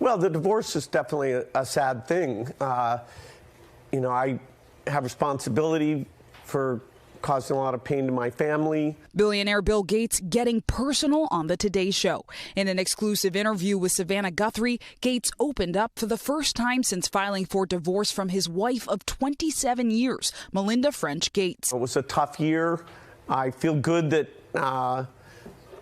Well, the divorce is definitely a sad thing. I have responsibility for causing a lot of pain to my family. Billionaire Bill Gates getting personal on the Today Show. In an exclusive interview with Savannah Guthrie, Gates opened up for the first time since filing for divorce from his wife of 27 years, Melina French Gates. It was a tough year. I feel good that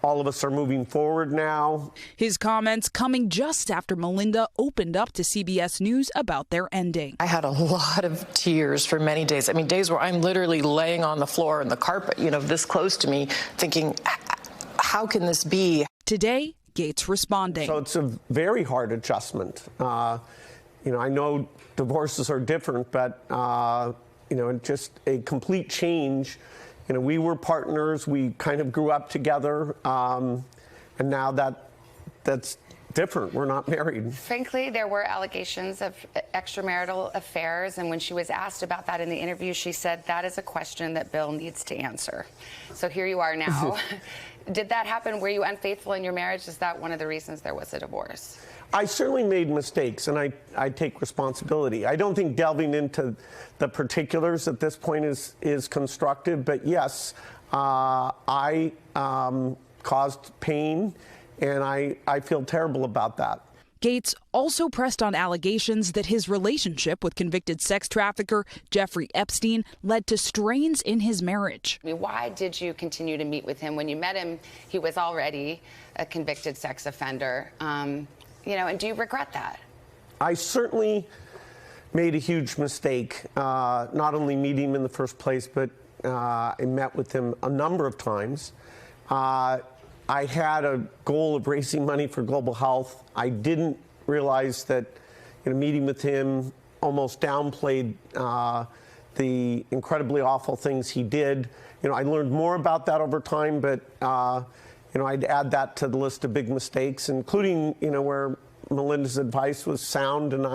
all of us are moving forward now. His comments coming just after Melina opened up to CBS News about their ending. I had a lot of tears for many days. I mean, days where I'm literally laying on the floor in the carpet, this close to me, thinking, how can this be? Today, Gates responding. So it's a very hard adjustment. I know divorces are different, but, just a complete change. We were partners. We kind of grew up together, and now that's different. We're not married. Frankly, there were allegations of extramarital affairs, and when she was asked about that in the interview, she said that is a question that Bill needs to answer. So here you are now. Did that happen? Were you unfaithful in your marriage? Is that one of the reasons there was a divorce? I certainly made mistakes, and I take responsibility. I don't think delving into the particulars at this point is constructive, but yes, I caused pain, and I feel terrible about that. Gates also pressed on allegations that his relationship with convicted sex trafficker Jeffrey Epstein led to strains in his marriage. Why did you continue to meet with him? When you met him, he was already a convicted sex offender. And do you regret that? I certainly made a huge mistake, not only meeting him in the first place, but I met with him a number of times. I had a goal of raising money for global health. I didn't realize that meeting with him almost downplayed the incredibly awful things he did. I learned more about that over time, but I'd add that to the list of big mistakes, including, where Melina's advice was sound, and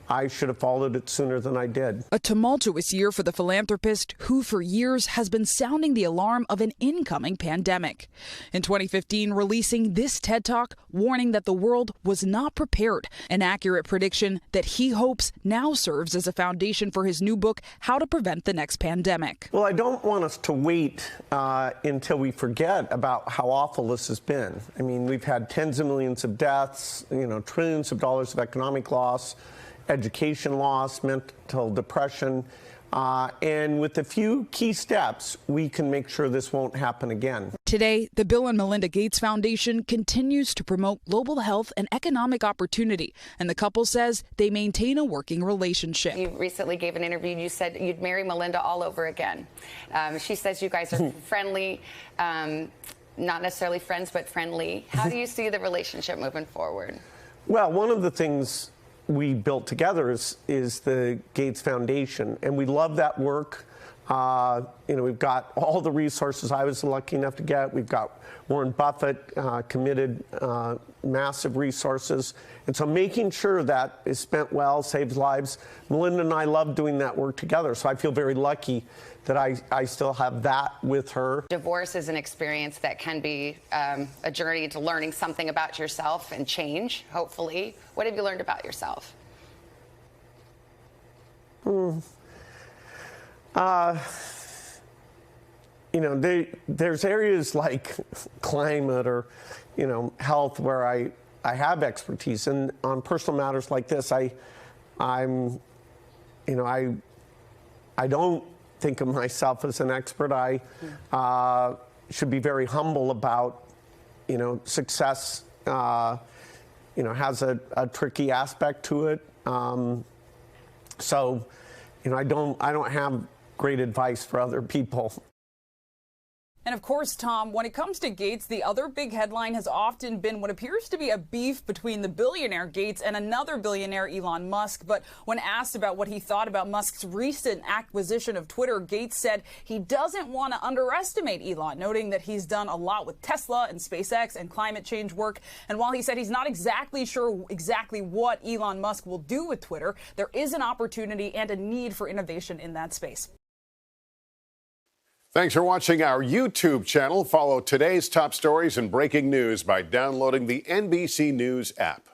I should have followed it sooner than I did. A tumultuous year for the philanthropist who for years has been sounding the alarm of an incoming pandemic. In 2015, releasing this TED Talk warning that the world was not prepared, an accurate prediction that he hopes now serves as a foundation for his new book, How to Prevent the Next Pandemic. Well, I don't want us to wait until we forget about how awful this has been. I mean, we've had tens of millions of deaths, trillions of dollars of economic loss, education loss, mental depression, and with a few key steps, we can make sure this won't happen again. Today, the Bill and Melinda Gates Foundation continues to promote global health and economic opportunity, and the couple says they maintain a working relationship. You recently gave an interview. You said you'd marry Melinda all over again. She says you guys are friendly, not necessarily friends, but friendly. How do you see the relationship moving forward? Well, one of the things we built together is the Gates Foundation, and we love that work. We've got all the resources I was lucky enough to get. We've got Warren Buffett committed massive resources, and so making sure that is spent well saves lives. Melinda and I love doing that work together, so I feel very lucky that I still have that with her. Divorce is an experience that can be a journey into learning something about yourself and change, hopefully. What have you learned about yourself? There's areas like climate or, health where I have expertise, and on personal matters like this, I don't think of myself as an expert. I should be very humble about, success, has a tricky aspect to it. So, I don't have great advice for other people. And of course, Tom, when it comes to Gates, the other big headline has often been what appears to be a beef between the billionaire Gates and another billionaire, Elon Musk. But when asked about what he thought about Musk's recent acquisition of Twitter, Gates said he doesn't want to underestimate Elon, noting that he's done a lot with Tesla and SpaceX and climate change work. And while he said he's not exactly sure exactly what Elon Musk will do with Twitter, there is an opportunity and a need for innovation in that space. Thanks for watching our YouTube channel. Follow today's top stories and breaking news by downloading the NBC News app.